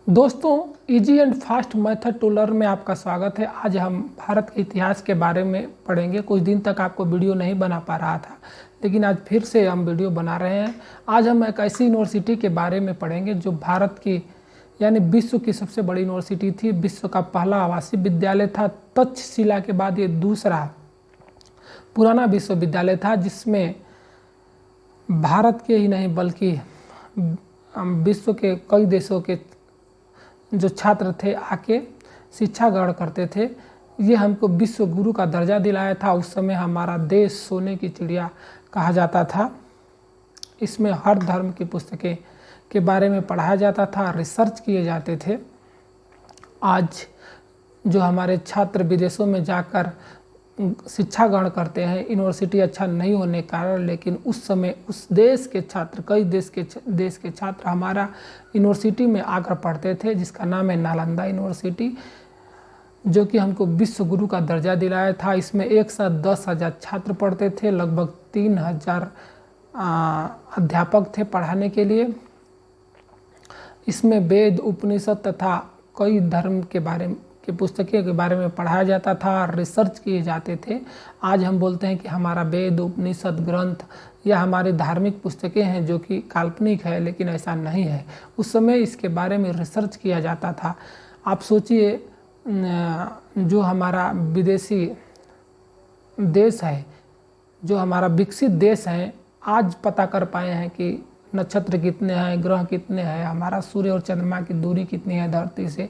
दोस्तों, easy and fast method to learn में आपका स्वागत है। आज हम भारत के इतिहास के बारे में पढ़ेंगे। कुछ दिन तक आपको वीडियो नहीं बना पा रहा था, लेकिन आज फिर से हम वीडियो बना रहे हैं। आज हम एक ऐसी यूनिवर्सिटी के बारे में पढ़ेंगे जो भारत की यानी विश्व की सबसे बड़ी यूनिवर्सिटी थी। विश्व का पहला आवासीय विद्यालय था। तक्षशिला के बाद ये दूसरा पुराना विश्वविद्यालय था, जिसमें भारत के ही नहीं बल्कि विश्व के कई देशों के जो छात्र थे आके शिक्षा ग्रहण करते थे। ये हमको विश्व गुरु का दर्जा दिलाया था। उस समय हमारा देश सोने की चिड़िया कहा जाता था। इसमें हर धर्म की पुस्तकें के बारे में पढ़ाया जाता था, रिसर्च किए जाते थे। आज जो हमारे छात्र विदेशों में जाकर शिक्षा ग्रहण करते हैं, यूनिवर्सिटी अच्छा नहीं होने के कारण, लेकिन उस समय उस देश के छात्र, कई देश के छात्र हमारा यूनिवर्सिटी में आकर पढ़ते थे, जिसका नाम है नालंदा यूनिवर्सिटी, जो कि हमको विश्व गुरु का दर्जा दिलाया था। इसमें एक साथ 10,000 छात्र पढ़ते थे। लगभग 3,000 अध्यापक थे पढ़ाने के लिए। इसमें वेद, उपनिषद तथा कई धर्म के बारे में की पुस्तकें के बारे में पढ़ाया जाता था, रिसर्च किए जाते थे। आज हम बोलते हैं कि हमारा वेद, उपनिषद ग्रंथ या हमारी धार्मिक पुस्तकें हैं जो कि काल्पनिक है, लेकिन ऐसा नहीं है। उस समय इसके बारे में रिसर्च किया जाता था। आप सोचिए, जो हमारा विदेशी देश है, जो हमारा विकसित देश है, आज पता कर पाए हैं कि नक्षत्र कितने हैं, ग्रह कितने हैं, हमारा सूर्य और चंद्रमा की दूरी कितनी है धरती से।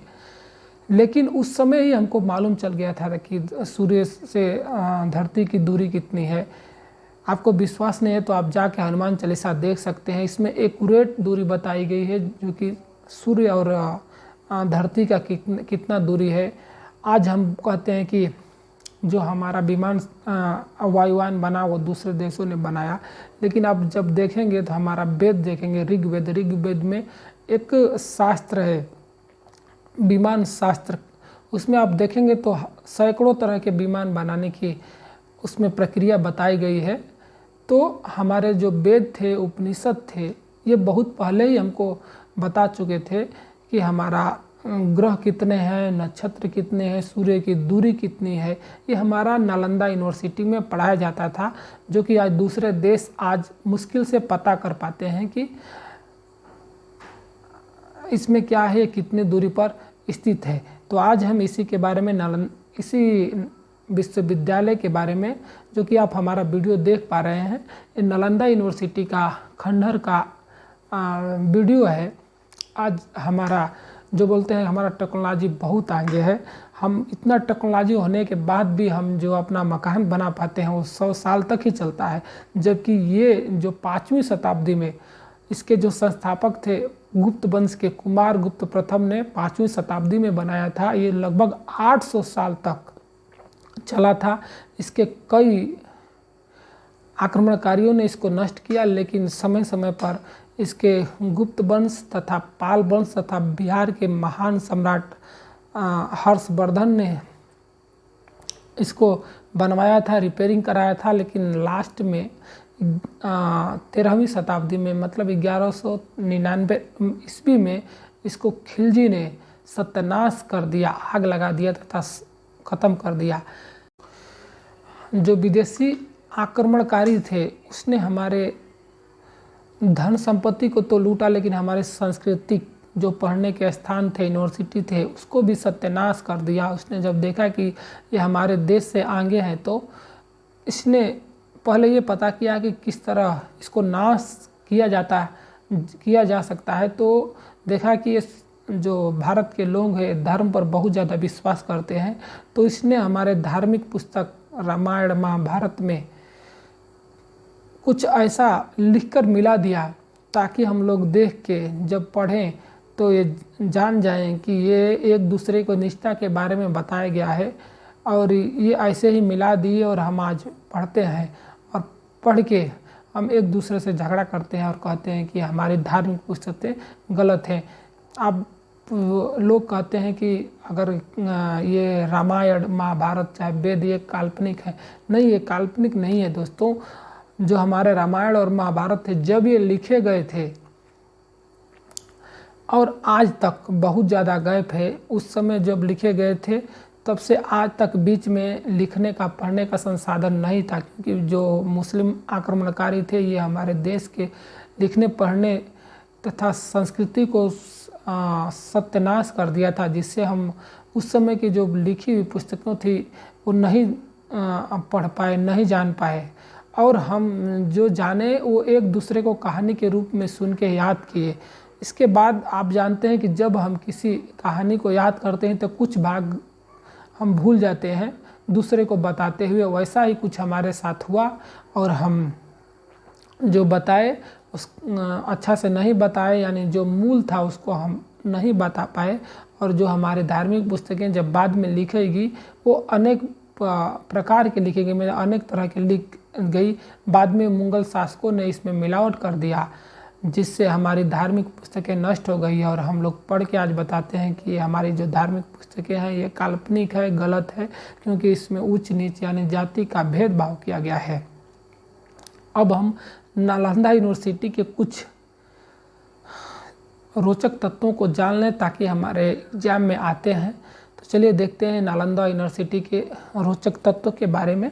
लेकिन उस समय ही हमको मालूम चल गया था कि सूर्य से धरती की दूरी कितनी है। आपको विश्वास नहीं है तो आप जाके हनुमान चालीसा देख सकते हैं। इसमें एक्यूरेट दूरी बताई गई है, जो कि सूर्य और धरती का कितना दूरी है। आज हम कहते हैं कि जो हमारा विमान वायुयान बना वो दूसरे देशों ने बनाया, लेकिन आप जब देखेंगे तो हमारा वेद देखेंगे, ऋग्वेद में एक शास्त्र है, विमान शास्त्र। उसमें आप देखेंगे तो सैकड़ों तरह के विमान बनाने की उसमें प्रक्रिया बताई गई है। तो हमारे जो वेद थे, उपनिषद थे, ये बहुत पहले ही हमको बता चुके थे कि हमारा ग्रह कितने हैं, नक्षत्र कितने हैं, सूर्य की दूरी कितनी है। ये हमारा नालंदा यूनिवर्सिटी में पढ़ाया जाता था, जो कि आज दूसरे देश आज मुश्किल से पता कर पाते हैं कि इसमें क्या है, कितने दूरी पर स्थित है। तो आज हम इसी के बारे में इसी विश्वविद्यालय के बारे में, जो कि आप हमारा वीडियो देख पा रहे हैं, ये नालंदा यूनिवर्सिटी का खंडहर का वीडियो है। आज हमारा जो बोलते हैं हमारा टेक्नोलॉजी बहुत आगे है। हम इतना टेक्नोलॉजी होने के बाद भी हम जो अपना मकान बना पाते हैं वो 100 साल तक ही चलता है, जबकि ये जो 5वीं शताब्दी में इसके जो संस्थापक थे गुप्त वंश के कुमार गुप्त प्रथम ने 5वीं शताब्दी में बनाया था। ये लगभग 800 साल तक चला था। इसके कई आक्रमणकारियों ने इसको नष्ट किया, लेकिन समय समय पर इसके गुप्त वंश तथा पाल वंश तथा बिहार के महान सम्राट हर्षवर्धन ने इसको बनवाया था, रिपेयरिंग कराया था। लेकिन लास्ट में 13वीं शताब्दी में, मतलब 1199 ईस्वी में, इसको खिलजी ने सत्यानाश कर दिया, आग लगा दिया तथा ख़त्म कर दिया। जो विदेशी आक्रमणकारी थे उसने हमारे धन संपत्ति को तो लूटा, लेकिन हमारे सांस्कृतिक जो पढ़ने के स्थान थे, यूनिवर्सिटी थे, उसको भी सत्यानाश कर दिया। उसने जब देखा कि ये हमारे देश से आगे हैं, तो इसने पहले ये पता किया कि किस तरह इसको नाश किया जा सकता है। तो देखा कि ये जो भारत के लोग हैं धर्म पर बहुत ज़्यादा विश्वास करते हैं, तो इसने हमारे धार्मिक पुस्तक रामायण महाभारत में कुछ ऐसा लिखकर मिला दिया, ताकि हम लोग देख के जब पढ़ें तो ये जान जाएं कि ये एक दूसरे को निष्ठा के बारे में बताया गया है। और ये ऐसे ही मिला दिए और हम आज पढ़ते हैं, और पढ़ के हम एक दूसरे से झगड़ा करते हैं और कहते हैं कि हमारी धार्मिक पुस्तकें गलत हैं। अब लोग कहते हैं कि अगर ये रामायण महाभारत चाहे वेद ये काल्पनिक है। नहीं, ये काल्पनिक नहीं है दोस्तों। जो हमारे रामायण और महाभारत थे, जब ये लिखे गए थे और आज तक बहुत ज़्यादा गैप है। उस समय जब लिखे गए थे तब से आज तक बीच में लिखने का पढ़ने का संसाधन नहीं था, क्योंकि जो मुस्लिम आक्रमणकारी थे ये हमारे देश के लिखने पढ़ने तथा संस्कृति को सत्यानाश कर दिया था, जिससे हम उस समय की जो लिखी हुई पुस्तकों थी वो नहीं पढ़ पाए, नहीं जान पाए, और हम जो जाने वो एक दूसरे को कहानी के रूप में सुन के याद किए। इसके बाद आप जानते हैं कि जब हम किसी कहानी को याद करते हैं तो कुछ भाग हम भूल जाते हैं दूसरे को बताते हुए। वैसा ही कुछ हमारे साथ हुआ, और हम जो बताए उस अच्छा से नहीं बताए, यानी जो मूल था उसको हम नहीं बता पाए। और जो हमारे धार्मिक पुस्तकें जब बाद में लिखेगी वो अनेक प्रकार की लिखी गई, मतलब अनेक तरह की लिख गई। बाद में मुगल शासकों ने इसमें मिलावट कर दिया, जिससे हमारी धार्मिक पुस्तकें नष्ट हो गई। और हम लोग पढ़ के आज बताते हैं कि हमारी जो धार्मिक पुस्तकें हैं ये काल्पनिक है, गलत है, क्योंकि इसमें ऊंच नीच यानी जाति का भेदभाव किया गया है। अब हम नालंदा यूनिवर्सिटी के कुछ रोचक तत्वों को जान लें ताकि हमारे एग्जाम में आते हैं। तो चलिए देखते हैं नालंदा यूनिवर्सिटी के रोचक तत्वों के बारे में।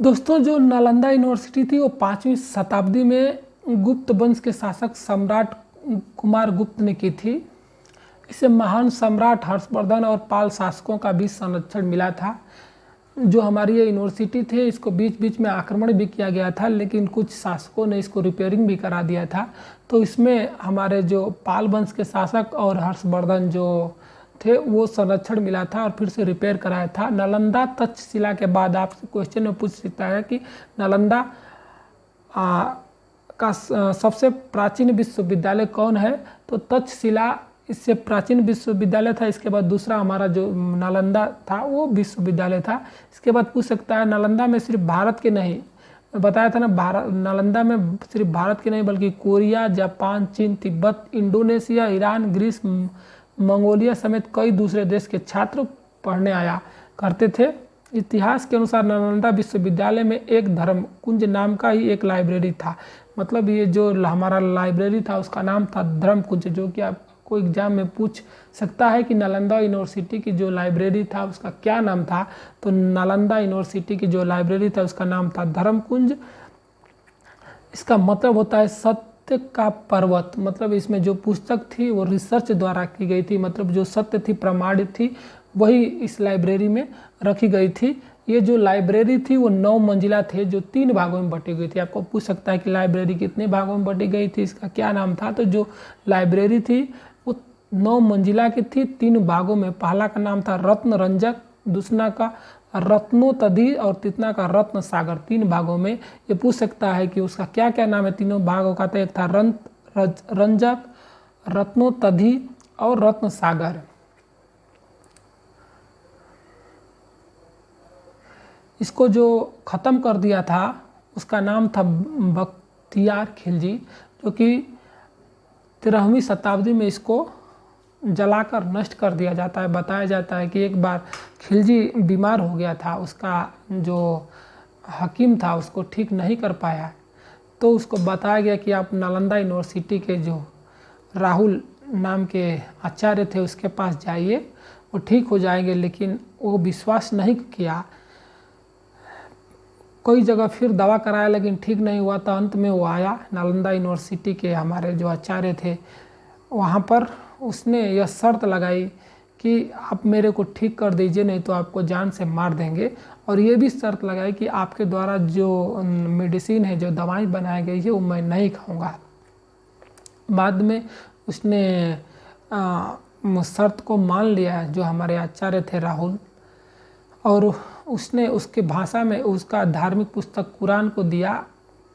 दोस्तों, जो नालंदा यूनिवर्सिटी थी वो 5वीं शताब्दी में गुप्त वंश के शासक सम्राट कुमार गुप्त ने की थी। इसे महान सम्राट हर्षवर्धन और पाल शासकों का भी संरक्षण मिला था। जो हमारी ये यूनिवर्सिटी थी इसको बीच बीच में आक्रमण भी किया गया था, लेकिन कुछ शासकों ने इसको रिपेयरिंग भी करा दिया था। तो इसमें हमारे जो पाल वंश के शासक और हर्षवर्धन जो थे वो संरक्षण मिला था और फिर से रिपेयर कराया था। नालंदा तक्षशिला के बाद आपसे क्वेश्चन में पूछ सकता है कि नालंदा का सबसे प्राचीन विश्वविद्यालय कौन है। तो तक्षशिला इससे प्राचीन विश्वविद्यालय था। इसके बाद दूसरा हमारा जो नालंदा था वो विश्वविद्यालय था। इसके बाद पूछ सकता है नालंदा में सिर्फ भारत के नहीं, बताया था ना, नालंदा में सिर्फ भारत के नहीं बल्कि कोरिया, जापान, चीन, तिब्बत, इंडोनेशिया, ईरान, ग्रीस, मंगोलिया समेत कई दूसरे देश के छात्र पढ़ने आया करते थे। इतिहास के अनुसार नालंदा विश्वविद्यालय में एक धर्म कुंज नाम का ही एक लाइब्रेरी था। मतलब ये जो हमारा लाइब्रेरी था उसका नाम था धर्म कुंज, जो कि आपको एग्जाम में पूछ सकता है कि नालंदा यूनिवर्सिटी की जो लाइब्रेरी था उसका क्या नाम था। तो नालंदा यूनिवर्सिटी की जो लाइब्रेरी था उसका नाम था धर्म कुंज। इसका मतलब होता है सत्य का पर्वत। मतलब इसमें जो पुस्तक थी वो रिसर्च द्वारा की गई थी, मतलब जो सत्य थी, प्रमाणित थी, वही इस लाइब्रेरी में रखी गई थी। ये जो लाइब्रेरी थी वो 9 मंजिला थे जो 3 भागों में बटी गई थी। आपको पूछ सकता है कि लाइब्रेरी कितने भागों में बटी गई थी, इसका क्या नाम था। तो जो लाइब्रेरी थी वो 9 मंजिला की थी, 3 भागों में। पहला का नाम था रत्न रंजक, दूसरा का रत्नोतधि और तीसरा का रत्न सागर। 3 भागों में। ये पूछ सकता है कि उसका क्या क्या नाम है तीनों भागों का। तो एक था रंजक, रत्नोतधि और रत्न सागर। इसको जो ख़त्म कर दिया था उसका नाम था बख्तियार खिलजी, जो कि 13वीं शताब्दी में इसको जलाकर नष्ट कर दिया जाता है। बताया जाता है कि एक बार खिलजी बीमार हो गया था, उसका जो हकीम था उसको ठीक नहीं कर पाया, तो उसको बताया गया कि आप नालंदा यूनिवर्सिटी के जो राहुल नाम के आचार्य थे उसके पास जाइए, वो ठीक हो जाएंगे। लेकिन वो विश्वास नहीं किया, कई जगह फिर दवा कराया लेकिन ठीक नहीं हुआ। तो अंत में वो आया नालंदा यूनिवर्सिटी के हमारे जो आचार्य थे वहाँ पर, उसने यह शर्त लगाई कि आप मेरे को ठीक कर दीजिए, नहीं तो आपको जान से मार देंगे। और ये भी शर्त लगाई कि आपके द्वारा जो मेडिसिन है, जो दवाई बनाई गई है, वो मैं नहीं खाऊंगा। बाद में उसने शर्त को मान लिया जो हमारे आचार्य थे राहुल, और उसने उसके भाषा में उसका धार्मिक पुस्तक कुरान को दिया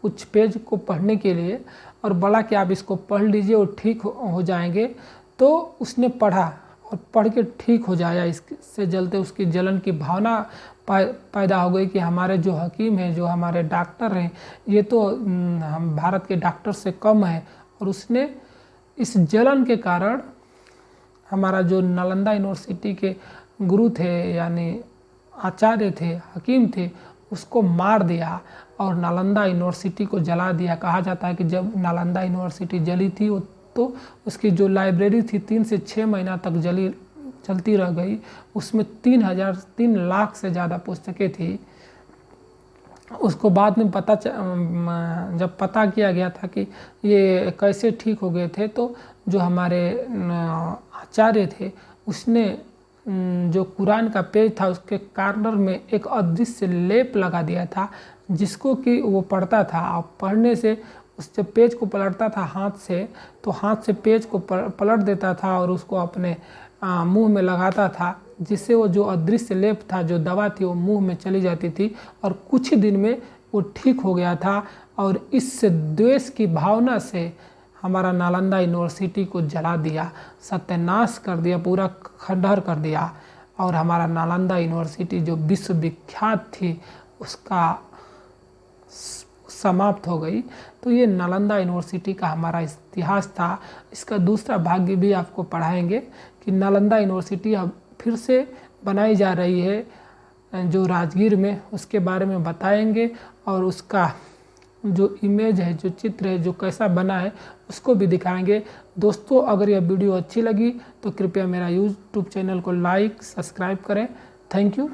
कुछ पेज को पढ़ने के लिए, और बोला कि आप इसको पढ़ लीजिए और ठीक हो जाएंगे। तो उसने पढ़ा और पढ़ के ठीक हो जाया। इससे जलते उसकी जलन की भावना पैदा हो गई कि हमारे जो हकीम हैं, जो हमारे डॉक्टर हैं, ये तो हम भारत के डॉक्टर से कम है। और उसने इस जलन के कारण हमारा जो नालंदा यूनिवर्सिटी के गुरु थे यानी आचार्य थे, हकीम थे, उसको मार दिया और नालंदा यूनिवर्सिटी को जला दिया। कहा जाता है कि जब नालंदा यूनिवर्सिटी जली थी वो तो उसकी जो लाइब्रेरी थी 3 से 6 महीना तक चलती रह गई। उसमें 3 लाख से ज़्यादा पुस्तकें थी। उसको बाद में जब पता किया गया था कि ये कैसे ठीक हो गए थे, तो जो हमारे आचार्य थे उसने जो कुरान का पेज था उसके कॉर्नर में एक अदृश्य लेप लगा दिया था, जिसको कि वो पढ़ता था। और पढ़ने से उस जब पेज को पलटता था हाथ से, तो हाथ से पेज को पलट देता था और उसको अपने मुंह में लगाता था, जिससे वो जो अदृश्य लेप था, जो दवा थी, वो मुंह में चली जाती थी और कुछ ही दिन में वो ठीक हो गया था। और इस द्वेष की भावना से हमारा नालंदा यूनिवर्सिटी को जला दिया, सत्यानाश कर दिया, पूरा खंडहर कर दिया। और हमारा नालंदा यूनिवर्सिटी जो विश्वविख्यात थी उसका समाप्त हो गई। तो ये नालंदा यूनिवर्सिटी का हमारा इतिहास था। इसका दूसरा भाग भी आपको पढ़ाएंगे कि नालंदा यूनिवर्सिटी अब फिर से बनाई जा रही है जो राजगीर में, उसके बारे में बताएंगे। और उसका जो इमेज है, जो चित्र है, जो कैसा बना है, उसको भी दिखाएंगे। दोस्तों, अगर यह वीडियो अच्छी लगी तो कृपया मेरा यूट्यूब चैनल को लाइक सब्सक्राइब करें। Thank you.